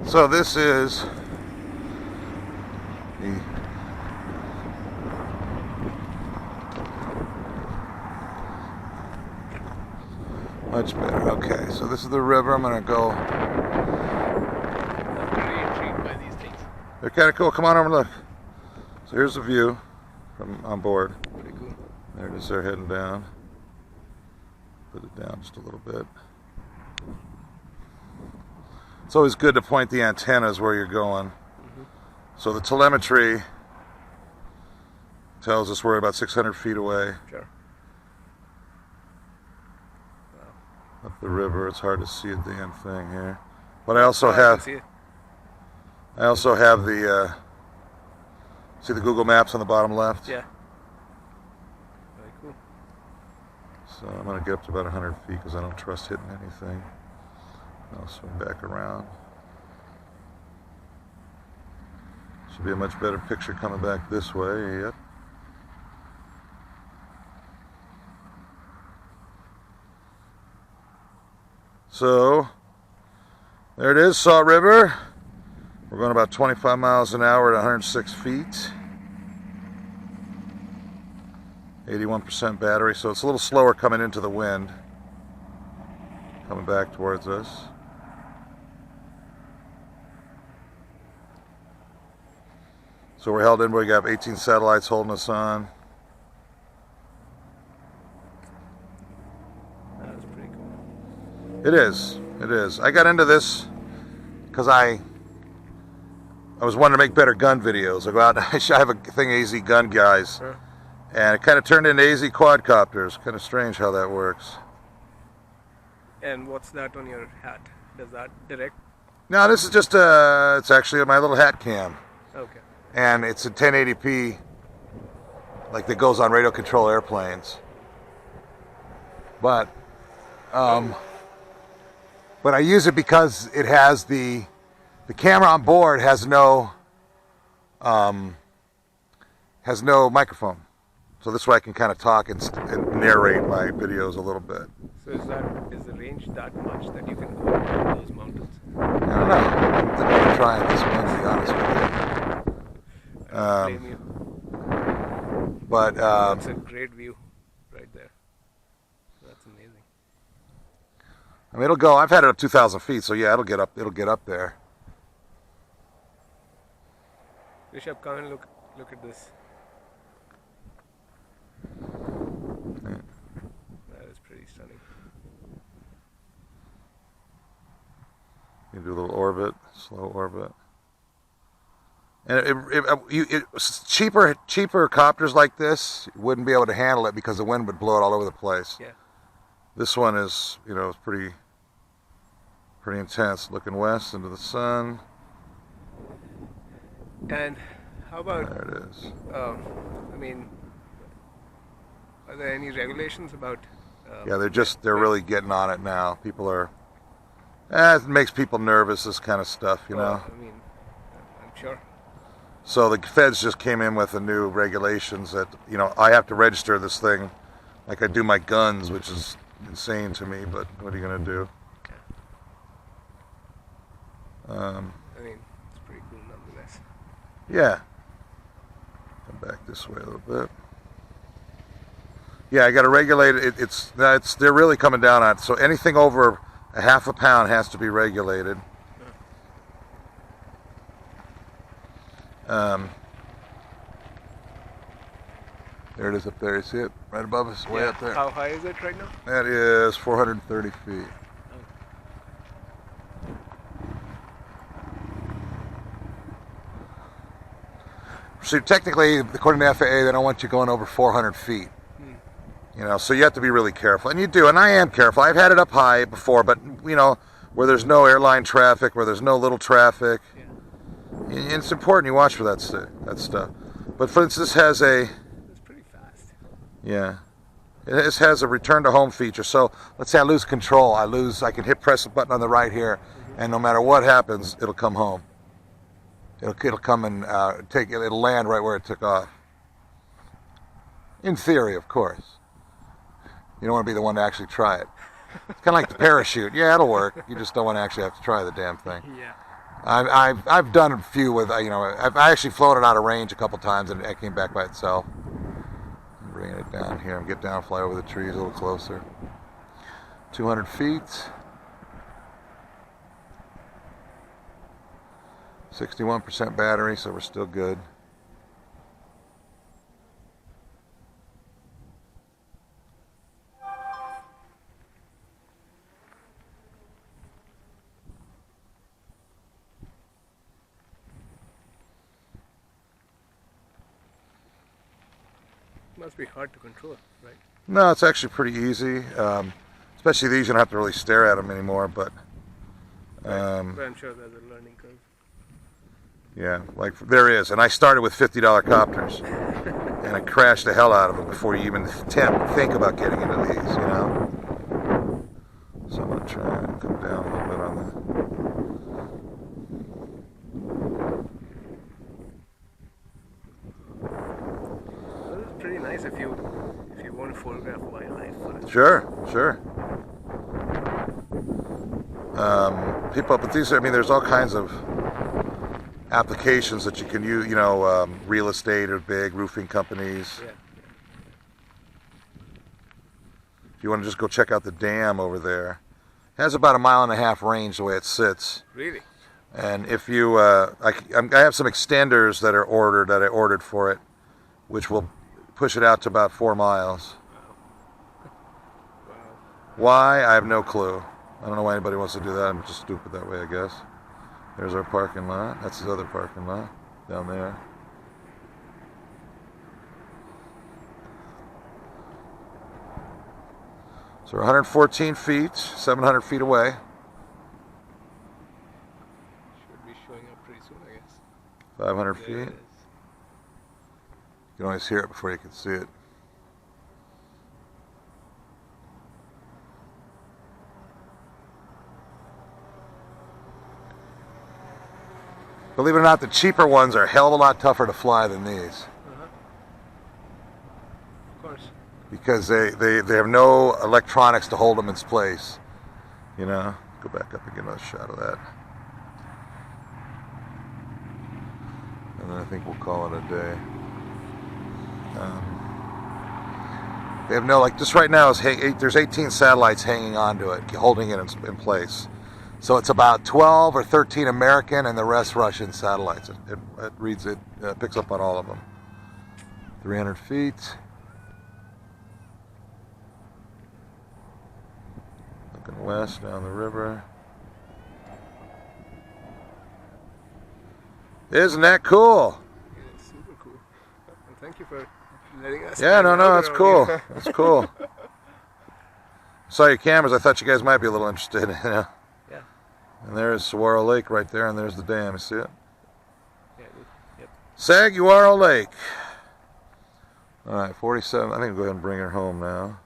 So this is the much better. Okay, so this is the river. I'm gonna go. I'm very intrigued by these things. They're kind of cool. Come on over and look. So here's the view from on board. Pretty cool. There it is. They're heading down. Put it down just a little bit. It's always good to point the antennas where you're going. So the telemetry tells us we're about 600 feet away. Sure. Up the river. It's hard to see a damn thing here. But I also I can have see it. the see the Google Maps on the bottom left? Yeah. Very cool. So I'm going to get up to about 100 feet because I don't trust hitting anything. I'll swing back around. Should be a much better picture coming back this way. Yep. So there it is, Salt River. We're going about 25 miles an hour at 106 feet. 81% battery, so it's a little slower coming into the wind. Coming back towards us. So we're held in, we got 18 satellites holding us on. That's pretty cool. It is. It is. I got into this because I was wanting to make better gun videos. I go out and I have a thing, AZ Gun Guys. Sure. And it kind of turned into AZ Quadcopters. Kind of strange how that works. And what's that on your hat? Does that direct? No, this is just it's actually my little hat cam. Okay. And it's a 1080p, like that goes on radio control airplanes. But I use it because it has the camera on board has no microphone, so this way I can kind of talk and narrate my videos a little bit. So is the range that much that you can go up those mountains? I don't know. I'm going to try this one, to be honest with you. I don't blame you. But That's a great view, right there. That's amazing. I mean, it'll go. I've had it up 2,000 feet, so yeah, it'll get up. It'll get up there. Rishabh, come and look at this. That is pretty stunning. You do a little orbit, slow orbit. And cheaper copters like this wouldn't be able to handle it because the wind would blow it all over the place. Yeah. This one is, it's pretty intense. Looking west into the sun. And how about? There it is. I mean, are there any regulations about? Yeah, they're really getting on it now. People are. It makes people nervous. This kind of stuff, you know. I mean, I'm sure. So the feds just came in with the new regulations that, I have to register this thing like I do my guns, which is insane to me, but what are you going to do? I mean, it's pretty cool nonetheless. Yeah. Come back this way a little bit. Yeah, I got to regulate it. They're really coming down on it. So anything over a half a pound has to be regulated. There it is up there. You see it? Right above us, way up there. How high is it right now? That is 430 feet. So technically, according to FAA, they don't want you going over 400 feet. So you have to be really careful. And you do, and I am careful. I've had it up high before, but, where there's no airline traffic, where there's no little traffic. Yeah. And it's important you watch for that stuff. But for instance, this has It's pretty fast. Yeah. It has a return to home feature. So let's say I lose control. I can press a button on the right here, and no matter what happens, it'll come home. It'll come and it'll land right where it took off. In theory, of course. You don't want to be the one to actually try it. It's kind of like the parachute. Yeah, it'll work. You just don't want to actually have to try the damn thing. Yeah. I've done a few with I actually flown it out of range a couple times and it came back by itself. I'm bringing it down here and get down, fly over the trees a little closer. 200 feet. 61% battery, so we're still good. Must be hard to control, right? No, it's actually pretty easy. Especially these, you don't have to really stare at them anymore. But But I'm sure there's a learning curve. yeah, like there is. And I started with $50 copters, and I crashed the hell out of them before you even think about getting into these. So I'm gonna try and come down a little bit on Well, it's pretty nice if you want to photograph wildlife. Sure. People, but these, there's all kinds of applications that you can use, real estate or big roofing companies. Yeah. If you want to just go check out the dam over there, it has about 1.5 miles range the way it sits. Really? And if you, I have some extenders that I ordered for it, which will push it out to about 4 miles. Wow. Why? I have no clue. I don't know why anybody wants to do that. I'm just stupid that way, I guess. There's our parking lot. That's the other parking lot down there. So we're 114 feet, 700 feet away. Should be showing up pretty soon, I guess. 500 There feet. it You is. can always hear it before you can see it. Believe it or not, the cheaper ones are a hell of a lot tougher to fly than these. Of course. Because they have no electronics to hold them in place. Go back up and get another shot of that. And then I think we'll call it a day. They have no, just right now, there's 18 satellites hanging onto it, holding it in place. So it's about 12 or 13 American and the rest Russian satellites. It picks up on all of them. 300 feet. Looking west down the river. Isn't that cool? Yeah, it's super cool. And thank you for letting us. Yeah, no, hang out that's around cool. here. That's cool. Saw your cameras. I thought you guys might be a little interested. Yeah. And there's Saguaro Lake right there, and there's the dam. You see it? Yeah. Yep. Saguaro Lake. All right, 47. I think we'll go ahead and bring her home now.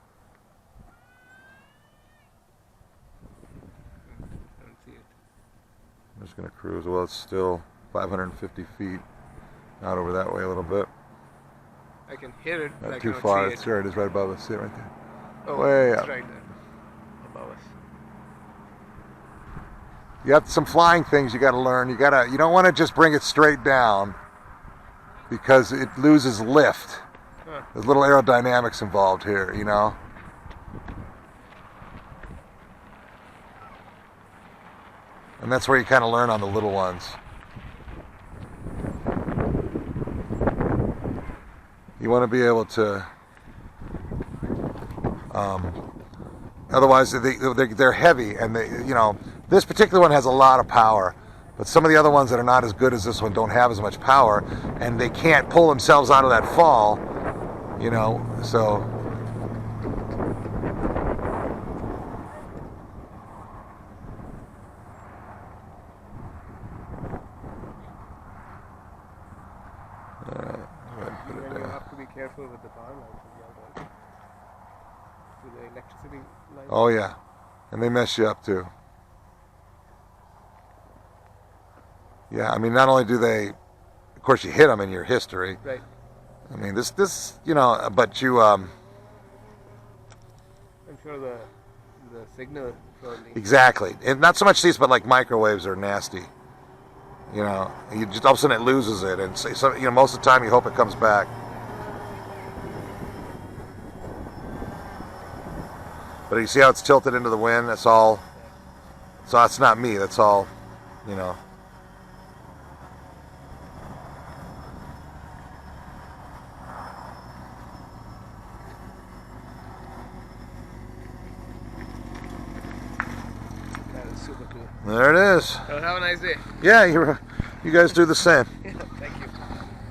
I don't see it. I'm just going to cruise. Well, it's still 550 feet out over that way a little bit. I can hear it, but I Not too cannot far. see it. There it is right above us. See it right there? Oh, way it's up. right there, above us. You have some flying things you got to learn. You don't want to just bring it straight down because it loses lift. Huh. There's little aerodynamics involved here, And that's where you kind of learn on the little ones. You want to be able to. Otherwise, they're heavy, and this particular one has a lot of power. But some of the other ones that are not as good as this one don't have as much power, and they can't pull themselves out of that fall. So. And you have to be careful with the power lines as well, right? With the electricity lines. Oh yeah, and they mess you up too. Yeah, not only do they, of course, you hit them in your history. Right. This, but you. I'm sure the signal probably. Exactly, and not so much these, but like microwaves are nasty. You know, you just all of a sudden it loses it, and so you know, most of the time you hope it comes back. But you see how it's tilted into the wind? That's all. So that's not me. That's all. You know. That is super cool. There it is. So have a nice day. Yeah, you guys do the same.